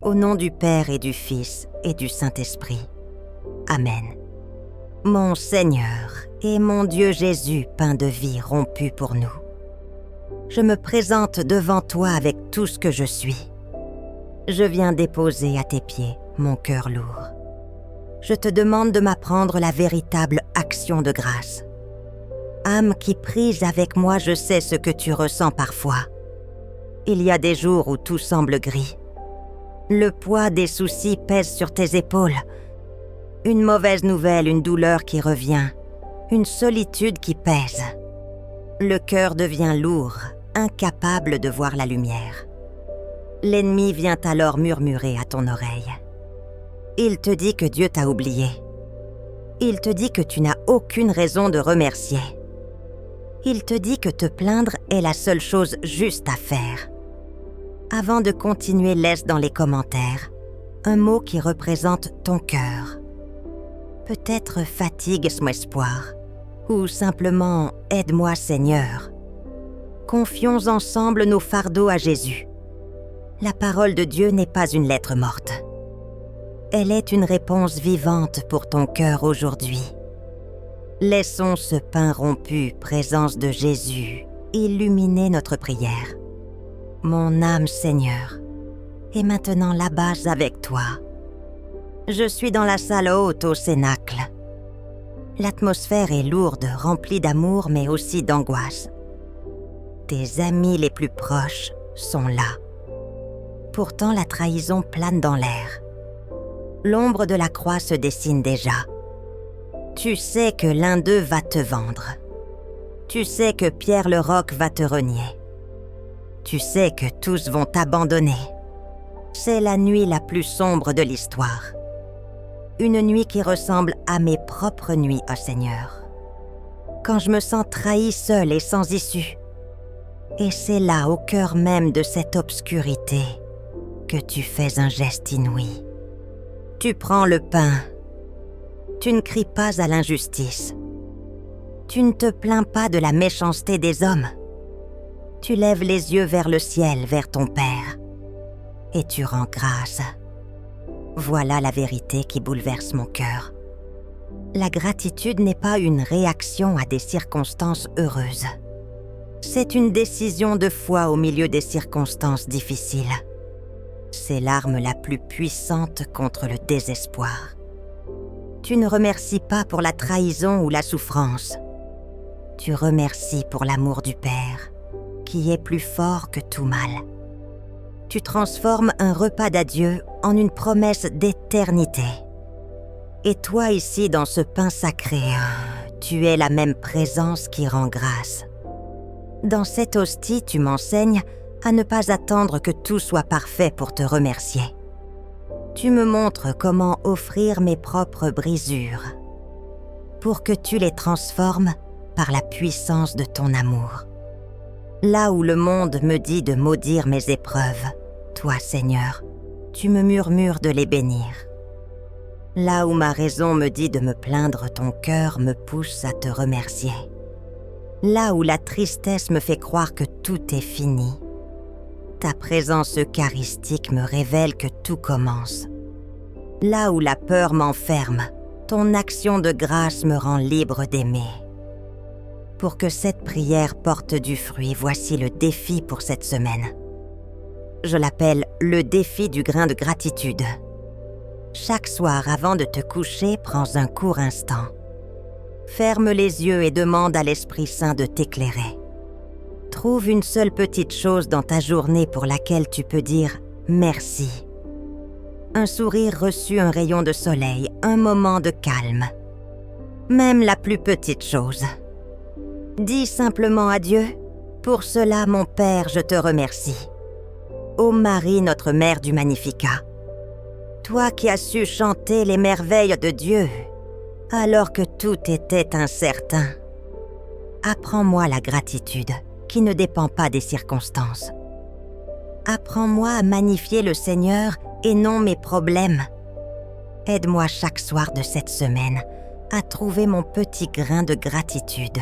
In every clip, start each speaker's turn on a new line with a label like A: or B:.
A: Au nom du Père et du Fils et du Saint-Esprit. Amen. Mon Seigneur et mon Dieu Jésus, pain de vie rompu pour nous, je me présente devant toi avec tout ce que je suis. Je viens déposer à tes pieds mon cœur lourd. Je te demande de m'apprendre la véritable action de grâce. Âme qui prise avec moi, je sais ce que tu ressens parfois. Il y a des jours où tout semble gris. Le poids des soucis pèse sur tes épaules. Une mauvaise nouvelle, une douleur qui revient, une solitude qui pèse. Le cœur devient lourd, incapable de voir la lumière. L'ennemi vient alors murmurer à ton oreille. Il te dit que Dieu t'a oublié. Il te dit que tu n'as aucune raison de remercier. Il te dit que te plaindre est la seule chose juste à faire. Avant de continuer, laisse dans les commentaires un mot qui représente ton cœur. Peut-être fatigue mon espoir, ou simplement aide-moi Seigneur. Confions ensemble nos fardeaux à Jésus. La parole de Dieu n'est pas une lettre morte. Elle est une réponse vivante pour ton cœur aujourd'hui. Laissons ce pain rompu, présence de Jésus, illuminer notre prière. Mon âme Seigneur est maintenant là-bas avec toi. Je suis dans la salle haute au Cénacle. L'atmosphère est lourde, remplie d'amour mais aussi d'angoisse. Tes amis les plus proches sont là. Pourtant la trahison plane dans l'air. L'ombre de la croix se dessine déjà. Tu sais que l'un d'eux va te vendre. Tu sais que Pierre le Roc va te renier. Tu sais que tous vont t'abandonner. C'est la nuit la plus sombre de l'histoire. Une nuit qui ressemble à mes propres nuits, ô Seigneur. Quand je me sens trahi seul et sans issue. Et c'est là, au cœur même de cette obscurité, que tu fais un geste inouï. Tu prends le pain. Tu ne cries pas à l'injustice. Tu ne te plains pas de la méchanceté des hommes. Tu lèves les yeux vers le ciel, vers ton Père, et tu rends grâce. Voilà la vérité qui bouleverse mon cœur. La gratitude n'est pas une réaction à des circonstances heureuses. C'est une décision de foi au milieu des circonstances difficiles. C'est l'arme la plus puissante contre le désespoir. Tu ne remercies pas pour la trahison ou la souffrance. Tu remercies pour l'amour du Père, qui est plus fort que tout mal. Tu transformes un repas d'adieu en une promesse d'éternité. Et toi ici, dans ce pain sacré, tu es la même présence qui rend grâce. Dans cette hostie, tu m'enseignes à ne pas attendre que tout soit parfait pour te remercier. Tu me montres comment offrir mes propres brisures, pour que tu les transformes par la puissance de ton amour. Là où le monde me dit de maudire mes épreuves, toi, Seigneur, tu me murmures de les bénir. Là où ma raison me dit de me plaindre, ton cœur me pousse à te remercier. Là où la tristesse me fait croire que tout est fini, ta présence eucharistique me révèle que tout commence. Là où la peur m'enferme, ton action de grâce me rend libre d'aimer. Pour que cette prière porte du fruit, voici le défi pour cette semaine. Je l'appelle le défi du grain de gratitude. Chaque soir, avant de te coucher, prends un court instant. Ferme les yeux et demande à l'Esprit Saint de t'éclairer. Trouve une seule petite chose dans ta journée pour laquelle tu peux dire merci. Un sourire reçu, un rayon de soleil, un moment de calme. Même la plus petite chose. Dis simplement à Dieu, pour cela, mon Père, je te remercie. Ô Marie, notre mère du Magnificat, toi qui as su chanter les merveilles de Dieu, alors que tout était incertain. Apprends-moi la gratitude qui ne dépend pas des circonstances. Apprends-moi à magnifier le Seigneur et non mes problèmes. Aide-moi chaque soir de cette semaine à trouver mon petit grain de gratitude.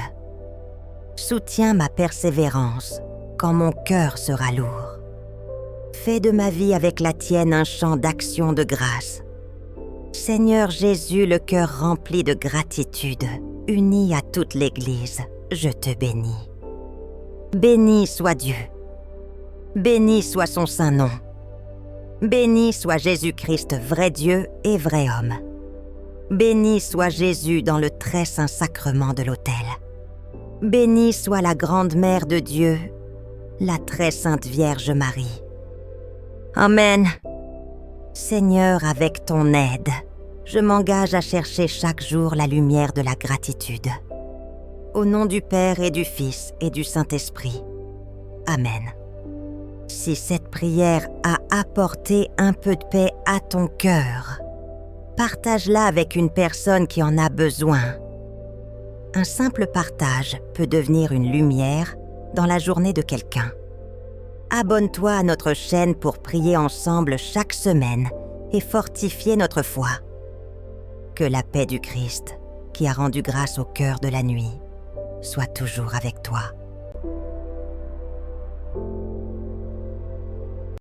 A: Soutiens ma persévérance quand mon cœur sera lourd. Fais de ma vie avec la tienne un chant d'action de grâce. Seigneur Jésus, le cœur rempli de gratitude, uni à toute l'Église, je te bénis. Béni soit Dieu. Béni soit son saint nom. Béni soit Jésus-Christ, vrai Dieu et vrai homme. Béni soit Jésus dans le très saint sacrement de l'autel. Bénie soit la grande mère de Dieu, la très sainte Vierge Marie. Amen. Seigneur, avec ton aide, je m'engage à chercher chaque jour la lumière de la gratitude. Au nom du Père et du Fils et du Saint-Esprit. Amen. Si cette prière a apporté un peu de paix à ton cœur, partage-la avec une personne qui en a besoin. Un simple partage peut devenir une lumière dans la journée de quelqu'un. Abonne-toi à notre chaîne pour prier ensemble chaque semaine et fortifier notre foi. Que la paix du Christ, qui a rendu grâce au cœur de la nuit, soit toujours avec toi.